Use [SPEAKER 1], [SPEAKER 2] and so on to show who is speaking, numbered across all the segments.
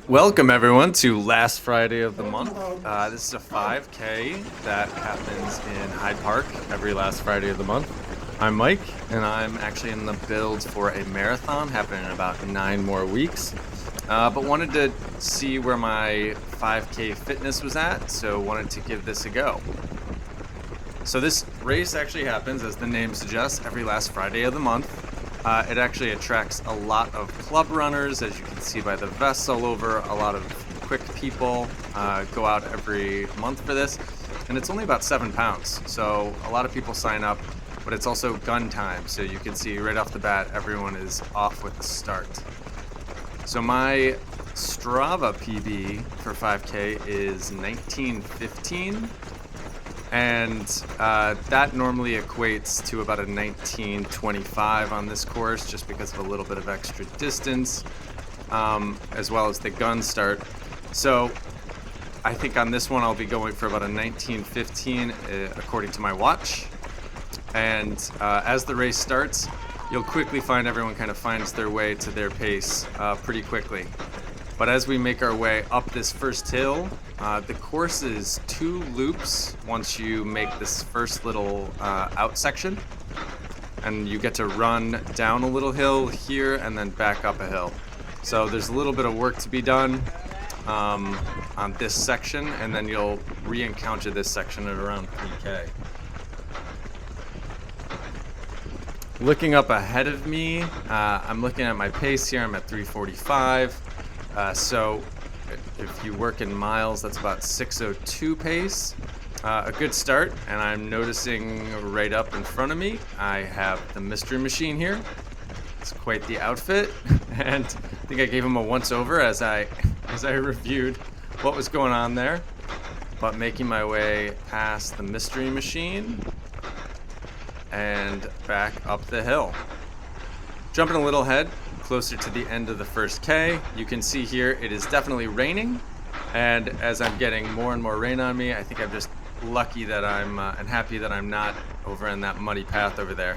[SPEAKER 1] Welcome everyone to last Friday of the month. This is a 5K that happens in Hyde Park every last Friday of the month. I'm Mike, and I'm actually in the build for a marathon happening in about 9 more weeks. But wanted to see where my 5K fitness was at, so wanted to give this a go. So this race actually happens, as the name suggests, every last Friday of the month. It actually attracts a lot of club runners, as you can see by the vests all over. A lot of quick people go out every month for this, and it's only about 7 pounds. So a lot of people sign up, but it's also gun time. So you can see right off the bat, everyone is off with the start. So my Strava PB for 5K is 19:15. And that normally equates to about a 19:25 on this course, just because of a little bit of extra distance, as well as the gun start. So I think on this one I'll be going for about a 19:15 according to my watch. And as the race starts, you'll quickly find everyone kind of finds their way to their pace pretty quickly. But as we make our way up this first hill, the course is 2 loops once you make this first little out section. And you get to run down a little hill here and then back up a hill. So there's a little bit of work to be done on this section, and then you'll re-encounter this section at around 3K. Looking up ahead of me, I'm looking at my pace here. I'm at 3:45. So if you work in miles, that's about 6:02 pace. A good start, and I'm noticing right up in front of me, I have the mystery machine here. It's quite the outfit, and I think I gave him a once-over as I reviewed what was going on there. But making my way past the mystery machine and back up the hill. Jumping a little ahead, closer to the end of the first K, you can see here it is definitely raining, and as I'm getting more and more rain on me, I think I'm just lucky that and happy that I'm not over in that muddy path over there.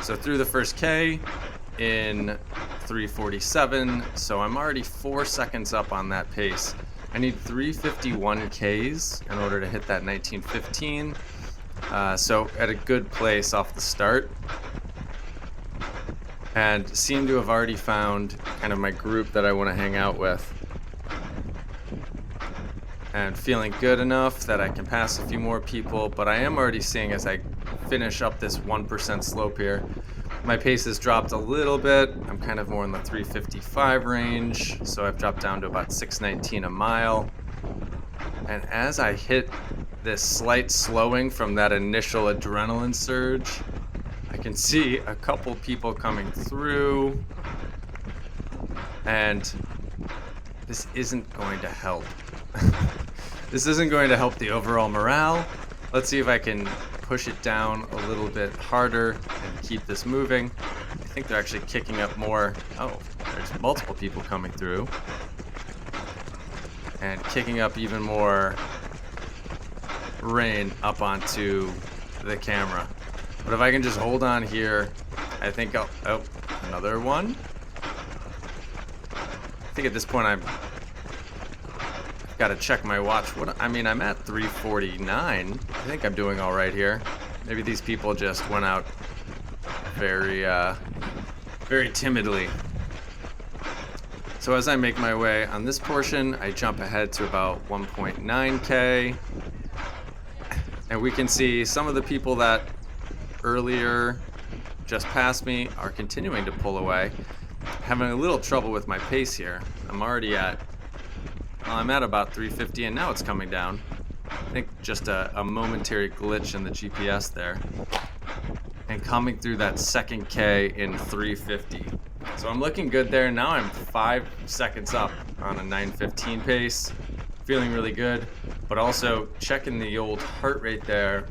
[SPEAKER 1] So through the first K in 3:47, so I'm already 4 seconds up on that pace. I need 3:51 Ks in order to hit that 19:15, so at a good place off the start. And seem to have already found kind of my group that I want to hang out with. And feeling good enough that I can pass a few more people, but I am already seeing as I finish up this 1% slope here, my pace has dropped a little bit. I'm kind of more in the 3:55 range, so I've dropped down to about 6:19 a mile. And as I hit this slight slowing from that initial adrenaline surge, I can see a couple people coming through, and this isn't going to help. This isn't going to help the overall morale. Let's see if I can push it down a little bit harder and keep this moving. I think they're actually kicking up more. Oh, there's multiple people coming through. And kicking up even more rain up onto the camera. But if I can just hold on here, I think I'll... Oh, another one. I think at this point I've got to check my watch. I'm at 3:49. I think I'm doing all right here. Maybe these people just went out very timidly. So as I make my way on this portion, I jump ahead to about 1.9K. And we can see some of the people that earlier just past me are continuing to pull away. Having a little trouble with my pace here. I'm at about 3:50, and now it's coming down. I think just a momentary glitch in the GPS there. And coming through that second K in 3:50. So I'm looking good there. Now I'm 5 seconds up on a 9:15 pace. Feeling really good, but also checking the old heart rate there,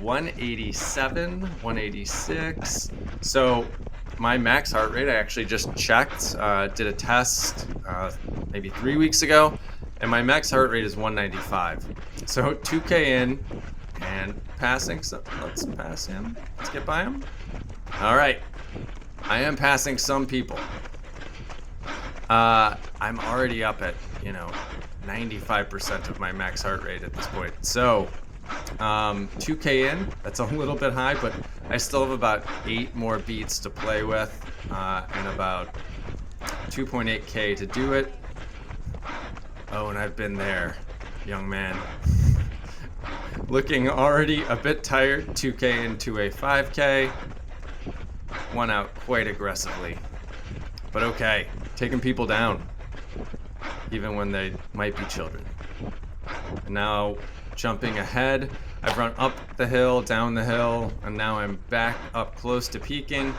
[SPEAKER 1] 187, 186. So my max heart rate, I actually just checked, did a test maybe 3 weeks ago, and my max heart rate is 195. So 2K in and passing, so let's pass him. Let's get by him. All right, I am passing some people. I'm already up at, 95% of my max heart rate at this point. So, 2K in, that's a little bit high, but I still have about 8 more beats to play with, and about 2.8K to do it. Oh, and I've been there, young man. Looking already a bit tired, 2K into a 5K. One out quite aggressively. But okay, taking people down, even when they might be children. And now jumping ahead, I've run up the hill, down the hill, and now I'm back up close to peaking.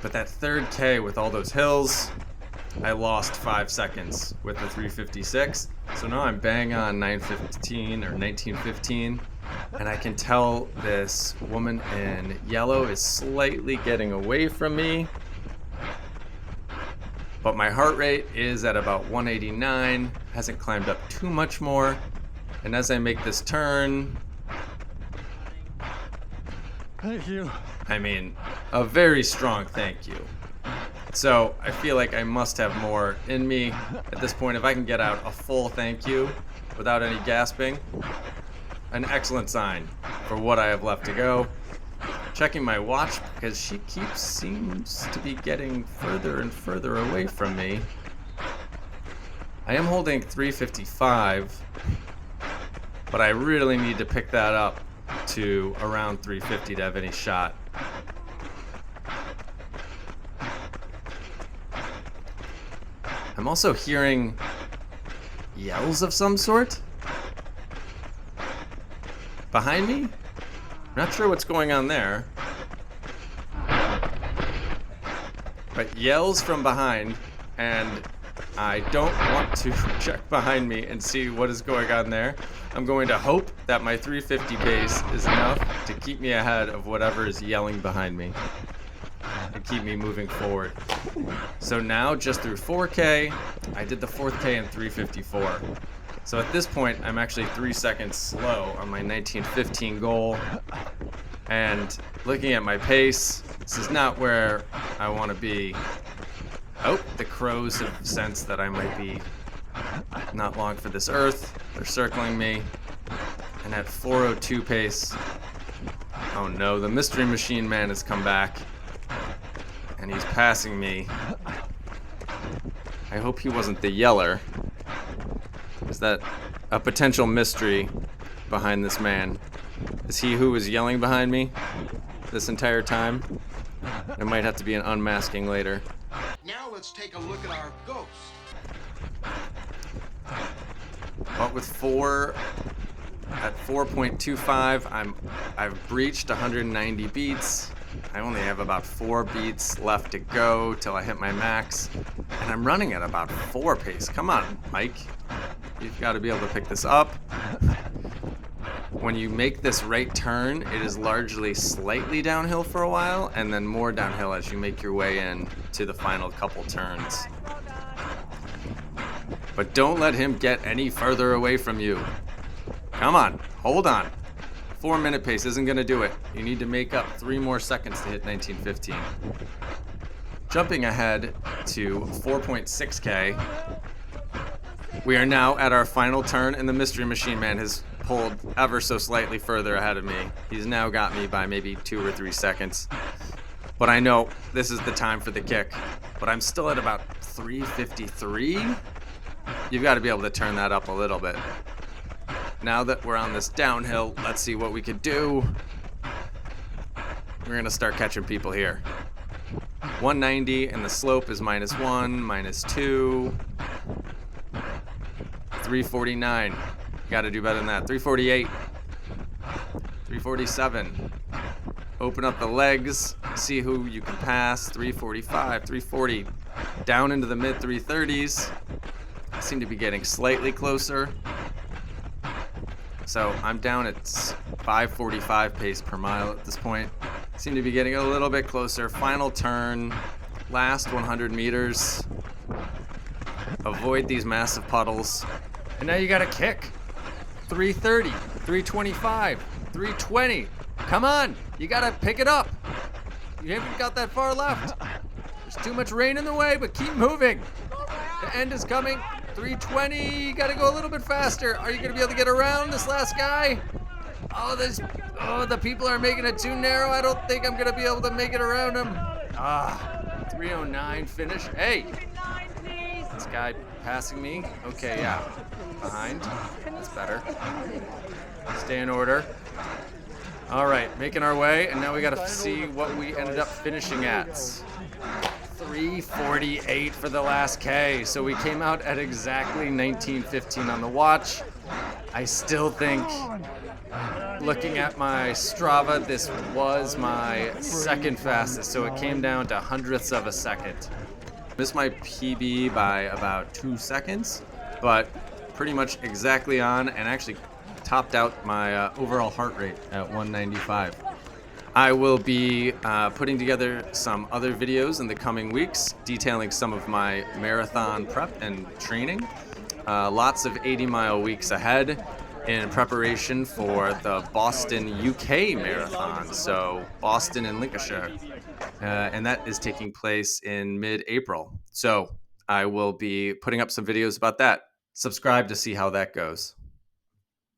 [SPEAKER 1] But that third K with all those hills, I lost 5 seconds with the 356. So now I'm bang on 9:15 or 19:15. And I can tell this woman in yellow is slightly getting away from me. But my heart rate is at about 189, hasn't climbed up too much more. And as I make this turn,
[SPEAKER 2] Thank you.
[SPEAKER 1] I mean, a very strong thank you. So I feel like I must have more in me at this point. If I can get out a full thank you without any gasping, an excellent sign for what I have left to go. Checking my watch because she seems to be getting further and further away from me. I am holding 355, but I really need to pick that up to around 350 to have any shot. I'm also hearing yells of some sort behind me. Not sure what's going on there. But yells from behind, and I don't want to check behind me and see what is going on there. I'm going to hope that my 350 pace is enough to keep me ahead of whatever is yelling behind me and keep me moving forward. So now just through 4K, I did the 4th K in 354. So at this point, I'm actually 3 seconds slow on my 1915 goal. And looking at my pace, this is not where I want to be. Oh, the crows have sensed that I might be not long for this earth. They're circling me. And at 4:02 pace, oh no, the Mystery Machine Man has come back. And he's passing me. I hope he wasn't the yeller. Is that a potential mystery behind this man? Is he who was yelling behind me this entire time? There might have to be an unmasking later.
[SPEAKER 3] Now let's take a look at our ghost.
[SPEAKER 1] But with 4.25, I've breached 190 beats. I only have about 4 beats left to go till I hit my max, and I'm running at about 4 pace. Come on, Mike. You've got to be able to pick this up. When you make this right turn, it is largely slightly downhill for a while, and then more downhill as you make your way in to the final couple turns. But don't let him get any further away from you. Come on, hold on. 4-minute pace isn't going to do it. You need to make up 3 more seconds to hit 1915. Jumping ahead to 4.6K. We are now at our final turn, and the Mystery Machine Man has pulled ever so slightly further ahead of me. He's now got me by maybe 2 or 3 seconds. But I know this is the time for the kick. But I'm still at about 353. You've got to be able to turn that up a little bit. Now that we're on this downhill, let's see what we could do. We're going to start catching people here. 190, and the slope is -1, -2. 349. Got to do better than that. 348. 347. Open up the legs. See who you can pass. 345. 340. Down into the mid 330s. I seem to be getting slightly closer. So I'm down at 545 pace per mile at this point. Seem to be getting a little bit closer. Final turn. Last 100 meters. Avoid these massive puddles. And now you got a kick. 330, 325, 320. Come on, you gotta pick it up. You haven't got that far left. There's too much rain in the way, but keep moving. The end is coming. 320. Got to go a little bit faster. Are you going to be able to get around this last guy? Oh, the people are making it too narrow. I don't think I'm going to be able to make it around him. 309 finish. Hey, this guy passing me. Okay, yeah. Behind. That's better. Stay in order. All right, making our way, and now we got to see what we ended up finishing at. 3:48 for the last K. So we came out at exactly 19:15 on the watch. I still think, looking at my Strava, this was my second fastest, so it came down to hundredths of a second. Missed my PB by about 2 seconds, but pretty much exactly on, and actually topped out my overall heart rate at 195. I will be putting together some other videos in the coming weeks detailing some of my marathon prep and training. Lots of 80-mile weeks ahead in preparation for the Boston, UK marathon, so Boston and Lincolnshire. And that is taking place in mid-April. So I will be putting up some videos about that. Subscribe to see how that goes.